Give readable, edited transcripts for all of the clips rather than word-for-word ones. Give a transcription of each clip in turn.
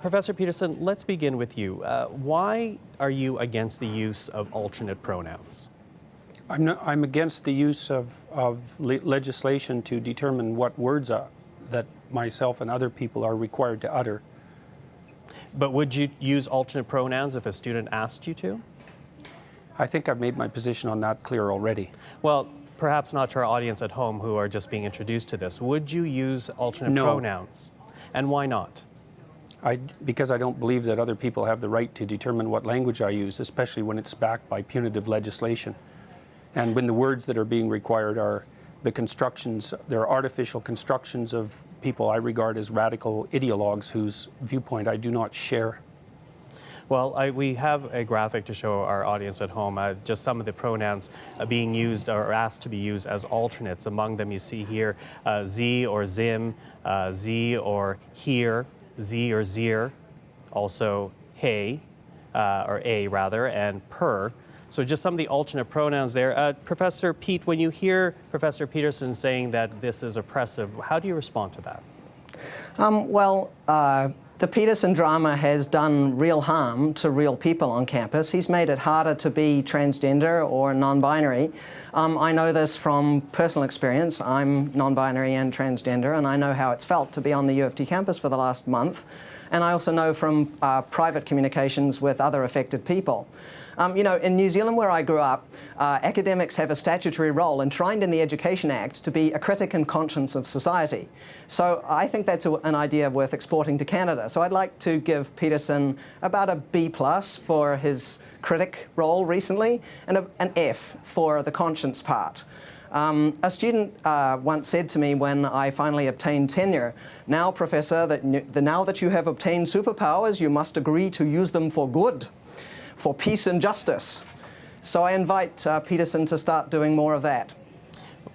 Professor Peterson, let's begin with you. Why are you against the use of alternate pronouns? I'm against the use of legislation to determine what words that myself and other people are required to utter. But would you use alternate pronouns if a student asked you to? I think I've made my position on that clear already. Well, perhaps not to our audience at home who are just being introduced to this. Would you use alternate pronouns? And why not? Because I don't believe that other people have the right to determine what language I use, especially when it's backed by punitive legislation. And when the words that are being required are the constructions, they're artificial constructions of people I regard as radical ideologues whose viewpoint I do not share. Well, we have a graphic to show our audience at home, just some of the pronouns being used or asked to be used as alternates. Among them you see here Z or Zim, Z or here, Z or Zir, also hey, or a rather, and per. So just some of the alternate pronouns there. Professor Pete, when you hear Professor Peterson saying that this is oppressive, how do you respond to that? The Peterson drama has done real harm to real people on campus. He's made it harder to be transgender or non-binary. I know this from personal experience. I'm non-binary and transgender, and I know how it's felt to be on the U of T campus for the last month. And I also know from private communications with other affected people. You know, in New Zealand, where I grew up, academics have a statutory role enshrined in the Education Act to be a critic and conscience of society. So I think that's an idea worth exporting to Canada. So I'd like to give Peterson about a B+ for his critic role recently, and an F for the conscience part. A student once said to me when I finally obtained tenure, "Now, Professor, now that you have obtained superpowers, you must agree to use them for good, for peace and justice." So I invite Peterson to start doing more of that.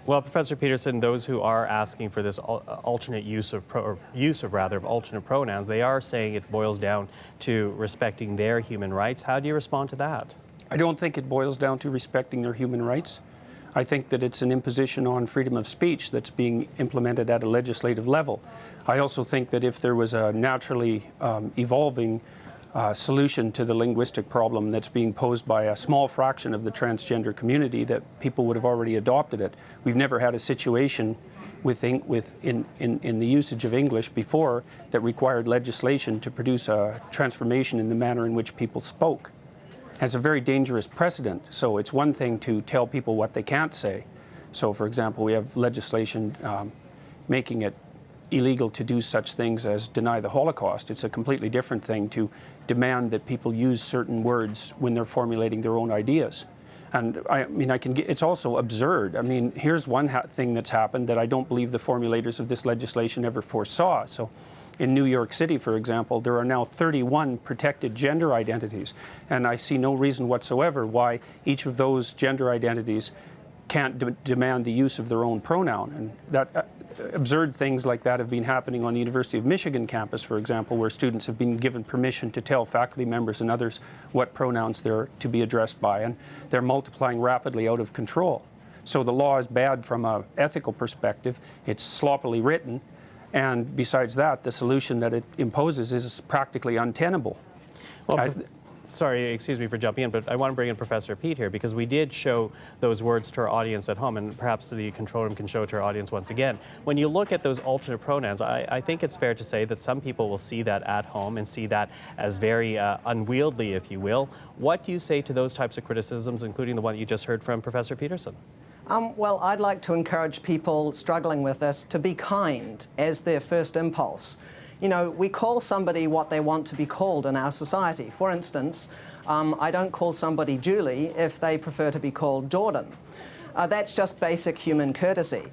Well, Professor Peterson, those who are asking for this alternate use of alternate pronouns, they are saying it boils down to respecting their human rights. How do you respond to that? I don't think it boils down to respecting their human rights. I think that it's an imposition on freedom of speech that's being implemented at a legislative level. I also think that if there was a naturally evolving solution to the linguistic problem that's being posed by a small fraction of the transgender community, that people would have already adopted it. We've never had a situation in the usage of English before that required legislation to produce a transformation in the manner in which people spoke. Has a very dangerous precedent. So it's one thing to tell people what they can't say. So for example, we have legislation making it illegal to do such things as deny the Holocaust. It's a completely different thing to demand that people use certain words when they're formulating their own ideas. And I mean, it's also absurd. I mean, here's one thing that's happened that I don't believe the formulators of this legislation ever foresaw. So in New York City, for example, there are now 31 protected gender identities. And I see no reason whatsoever why each of those gender identities can't demand the use of their own pronoun. And that absurd things like that have been happening on the University of Michigan campus, for example, where students have been given permission to tell faculty members and others what pronouns they're to be addressed by, and they're multiplying rapidly out of control. So the law is bad from an ethical perspective. It's sloppily written, and besides that, the solution that it imposes is practically untenable. Well, sorry, excuse me for jumping in, but I want to bring in Professor Pete here, because we did show those words to our audience at home, and perhaps the control room can show it to our audience once again. When you look at those alternate pronouns, I think it's fair to say that some people will see that at home and see that as very unwieldy, if you will. What do you say to those types of criticisms, including the one you just heard from Professor Peterson? Well, I'd like to encourage people struggling with this to be kind as their first impulse. You know, we call somebody what they want to be called in our society. For instance, I don't call somebody Julie if they prefer to be called Jordan. That's just basic human courtesy.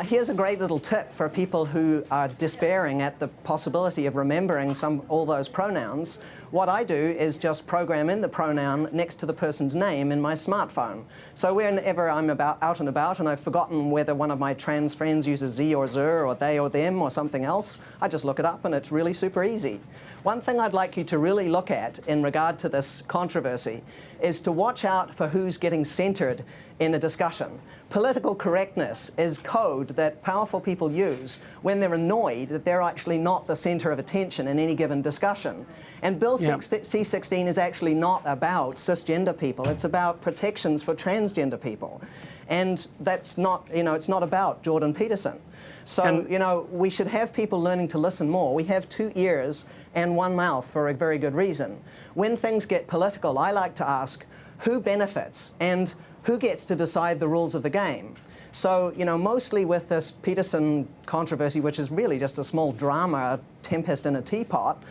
Here's a great little tip for people who are despairing at the possibility of remembering all those pronouns. What I do is just program in the pronoun next to the person's name in my smartphone. So whenever I'm out and about and I've forgotten whether one of my trans friends uses Z or Zer or they or them or something else, I just look it up and it's really super easy. One thing I'd like you to really look at in regard to this controversy is to watch out for who's getting centred in a discussion. Political correctness is code that powerful people use when they're annoyed that they're actually not the center of attention in any given discussion. And Bill C-16 is actually not about cisgender people. It's about protections for transgender people. And that's not, it's not about Jordan Peterson. So, we should have people learning to listen more. We have 2 ears and 1 mouth for a very good reason. When things get political, I like to ask who benefits and who gets to decide the rules of the game. So, mostly with this Peterson controversy, which is really just a small drama, a tempest in a teapot,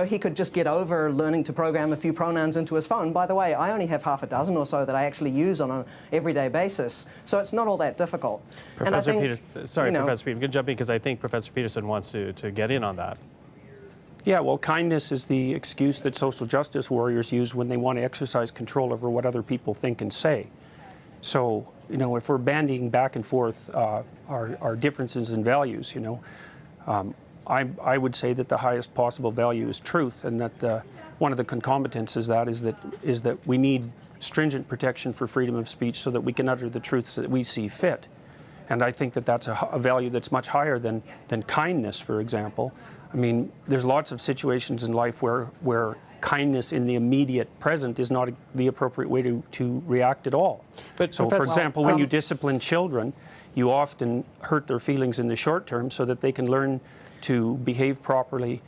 he could just get over learning to program a few pronouns into his phone. By the way, I only have half a dozen or so that I actually use on an everyday basis, so it's not all that difficult. Professor Peterson, sorry, Professor Peterson, I'm going to jump in because I think Professor Peterson wants to get in on that. Yeah, well, kindness is the excuse that social justice warriors use when they want to exercise control over what other people think and say. So, if we're bandying back and forth our differences in values, I would say that the highest possible value is truth, and that one of the concomitants is that we need stringent protection for freedom of speech so that we can utter the truths that we see fit. And I think that that's a value that's much higher than kindness, for example. I mean, there's lots of situations in life where kindness in the immediate present is not the appropriate way to react at all. But so, for example, when you discipline children, you often hurt their feelings in the short term so that they can learn to behave properly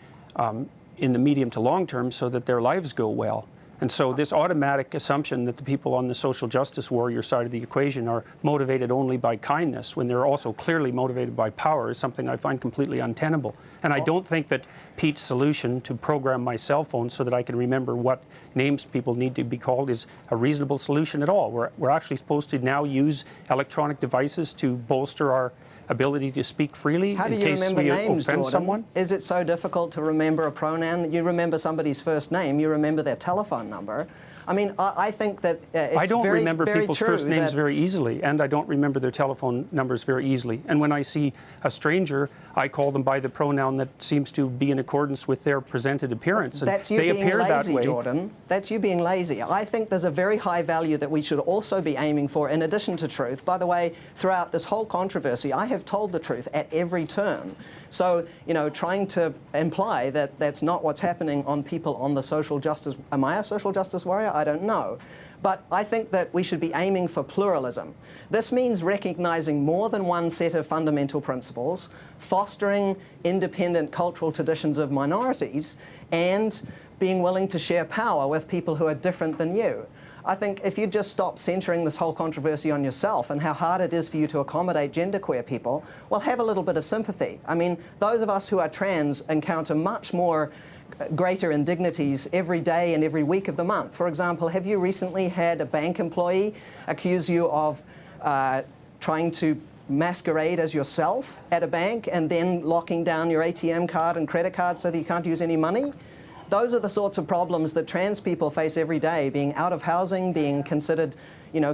in the medium to long term so that their lives go well. And so this automatic assumption that the people on the social justice warrior side of the equation are motivated only by kindness when they're also clearly motivated by power is something I find completely untenable. And I don't think that Pete's solution to program my cell phone so that I can remember what names people need to be called is a reasonable solution at all. We're actually supposed to now use electronic devices to bolster our ability to speak freely in case we offend someone? Is it so difficult to remember a pronoun? You remember somebody's first name, you remember their telephone number. I mean, I think that it's I don't very, remember very people's true first names that very easily, and I don't remember their telephone numbers very easily. And when I see a stranger, I call them by the pronoun that seems to be in accordance with their presented appearance. And that's you they being appear lazy, that way. Jordan. That's you being lazy. I think there's a very high value that we should also be aiming for in addition to truth. By the way, throughout this whole controversy, I have told the truth at every turn. So, trying to imply that that's not what's happening on people on the social justice, am I a social justice warrior? I don't know. But I think that we should be aiming for pluralism. This means recognizing more than one set of fundamental principles, fostering independent cultural traditions of minorities, and being willing to share power with people who are different than you. I think if you just stop centering this whole controversy on yourself and how hard it is for you to accommodate genderqueer people, well, have a little bit of sympathy. I mean, those of us who are trans encounter much more greater indignities every day and every week of the month. For example, have you recently had a bank employee accuse you of trying to masquerade as yourself at a bank and then locking down your ATM card and credit card so that you can't use any money? Those are the sorts of problems that trans people face every day, being out of housing, being considered,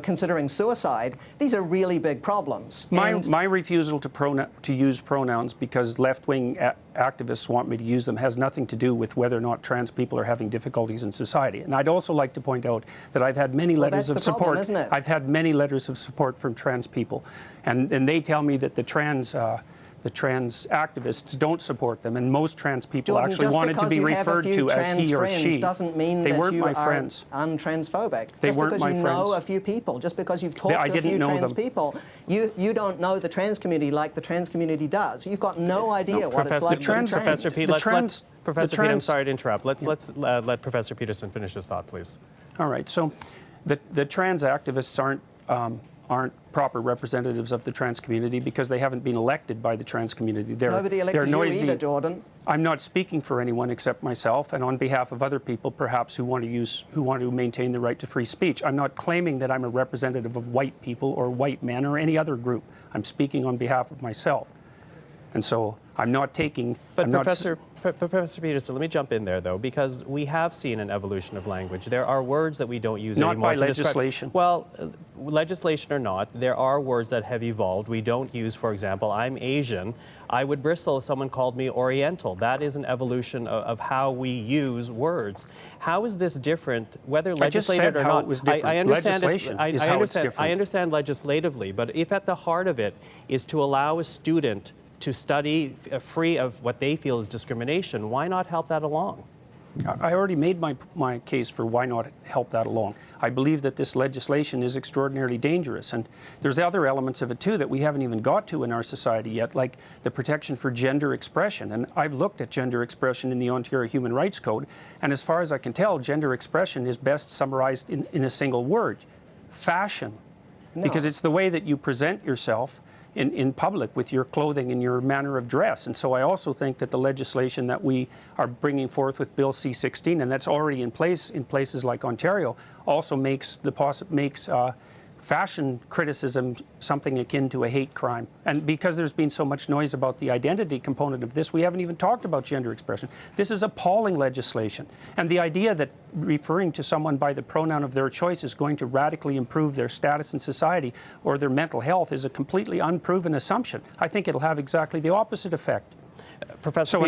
considering suicide. These are really big problems. My refusal to use pronouns because left-wing activists want me to use them has nothing to do with whether or not trans people are having difficulties in society. And I'd also like to point out that I've had many letters of support. Problem, isn't it? I've had many letters of support from trans people, and they tell me that the trans activists don't support them, and most trans people Jordan, actually wanted to be referred to as he or she. Doesn't mean they that weren't you my are friends. Untransphobic. They just weren't because my you friends. know a few people, just because you've talked to a few trans people, you don't know the trans community like the trans community does. You've got no idea what it's like to be trans. Professor Pete, Professor Pete, I'm sorry to interrupt. Let's let Professor Peterson finish his thought, please. All right. So, the trans activists aren't proper representatives of the trans community because they haven't been elected by the trans community. Nobody elected you either, Jordan. I'm not speaking for anyone except myself and on behalf of other people, perhaps who want to maintain the right to free speech. I'm not claiming that I'm a representative of white people or white men or any other group. I'm speaking on behalf of myself. And so I'm not taking... But Professor Peterson, let me jump in there, though, because we have seen an evolution of language. There are words that we don't use Not anymore. by legislation. Well, legislation or not, there are words that have evolved. We don't use, for example, I'm Asian. I would bristle if someone called me Oriental. That is an evolution of how we use words. How is this different, whether legislated or not? It was different. I understand Legislation is how it's different. I understand legislatively, but if at the heart of it is to allow a student to study free of what they feel is discrimination, why not help that along? I already made my case for why not help that along. I believe that this legislation is extraordinarily dangerous, and there's other elements of it too that we haven't even got to in our society yet, like the protection for gender expression. And I've looked at gender expression in the Ontario Human Rights Code, and as far as I can tell, gender expression is best summarized in a single word: fashion. No. Because it's the way that you present yourself in public with your clothing and your manner of dress. And so I also think that the legislation that we are bringing forth with Bill C-16, and that's already in place in places like Ontario, also makes fashion criticism something akin to a hate crime. And because there's been so much noise about the identity component of this, we haven't even talked about gender expression. This is appalling legislation. And the idea that referring to someone by the pronoun of their choice is going to radically improve their status in society or their mental health is a completely unproven assumption. I think it'll have exactly the opposite effect. Professor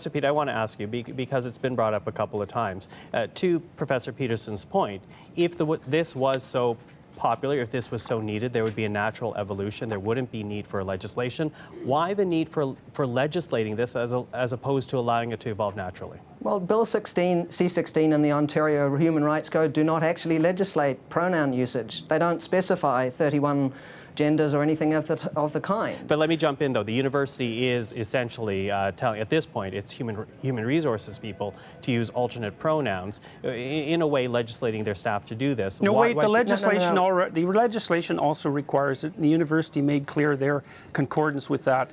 Pete, I want to ask you, because it's been brought up a couple of times, to Professor Peterson's point, if this was so popular, if this was so needed, there would be a natural evolution. There wouldn't be need for legislation. Why the need for legislating this as opposed to allowing it to evolve naturally? Well, Bill C-16 and the Ontario Human Rights Code do not actually legislate pronoun usage. They don't specify 31 genders or anything of the kind. But let me jump in, though. The university is essentially telling, at this point, its human resources people to use alternate pronouns, in a way legislating their staff to do this. No, wait, the legislation the legislation also requires it, and the university made clear their concordance with that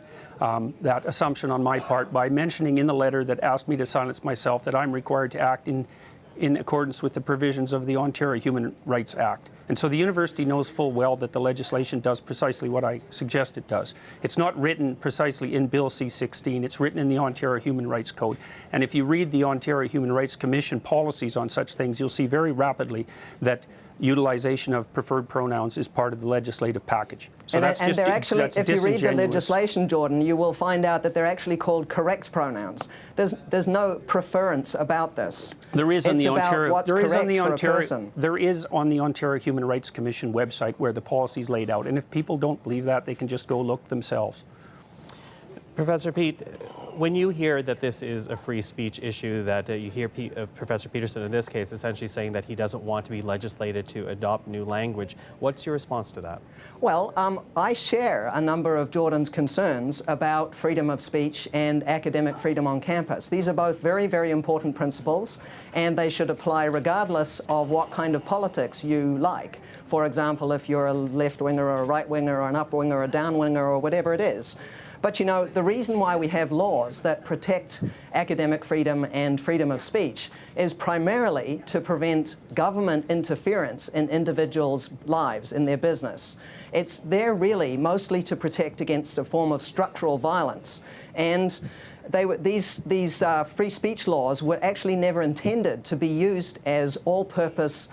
assumption on my part by mentioning in the letter that asked me to silence myself that I'm required to act in accordance with the provisions of the Ontario Human Rights Act. And so the university knows full well that the legislation does precisely what I suggest it does. It's not written precisely in Bill C-16, it's written in the Ontario Human Rights Code. And if you read the Ontario Human Rights Commission policies on such things, you'll see very rapidly that utilization of preferred pronouns is part of the legislative package. So they're actually, if you read the legislation, Jordan, you will find out that they're actually called correct pronouns. There's no preference about this. There is on the Ontario. There is on the Ontario Human Rights Commission website where the policy is laid out, and if people don't believe that, they can just go look themselves. Professor Pete, when you hear that this is a free speech issue, that you hear Professor Peterson in this case essentially saying that he doesn't want to be legislated to adopt new language, what's your response to that? Well, I share a number of Jordan's concerns about freedom of speech and academic freedom on campus. These are both very, very important principles, and they should apply regardless of what kind of politics you like. For example, if you're a left-winger or a right-winger or an up-winger or a down-winger or whatever it is. But you know, the reason why we have laws that protect academic freedom and freedom of speech is primarily to prevent government interference in individuals' lives, in their business. It's there really mostly to protect against a form of structural violence. And these free speech laws were actually never intended to be used as all-purpose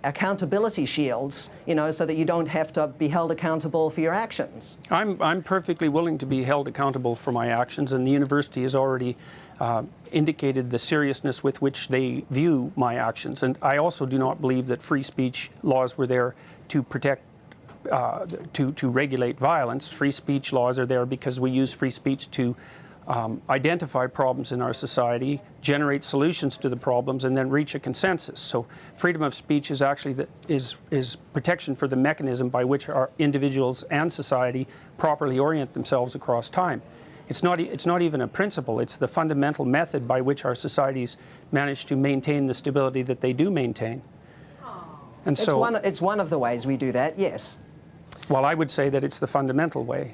accountability shields, you know, so that you don't have to be held accountable for your actions. I'm perfectly willing to be held accountable for my actions, and the university has already indicated the seriousness with which they view my actions. And I also do not believe that free speech laws were there to protect to regulate violence. Free speech laws are there because we use free speech to identify problems in our society, generate solutions to the problems, and then reach a consensus. So freedom of speech is actually is protection for the mechanism by which our individuals and society properly orient themselves across time. It's not even a principle, it's the fundamental method by which our societies manage to maintain the stability that they do maintain. And it's one of the ways we do that, yes. Well, I would say that it's the fundamental way.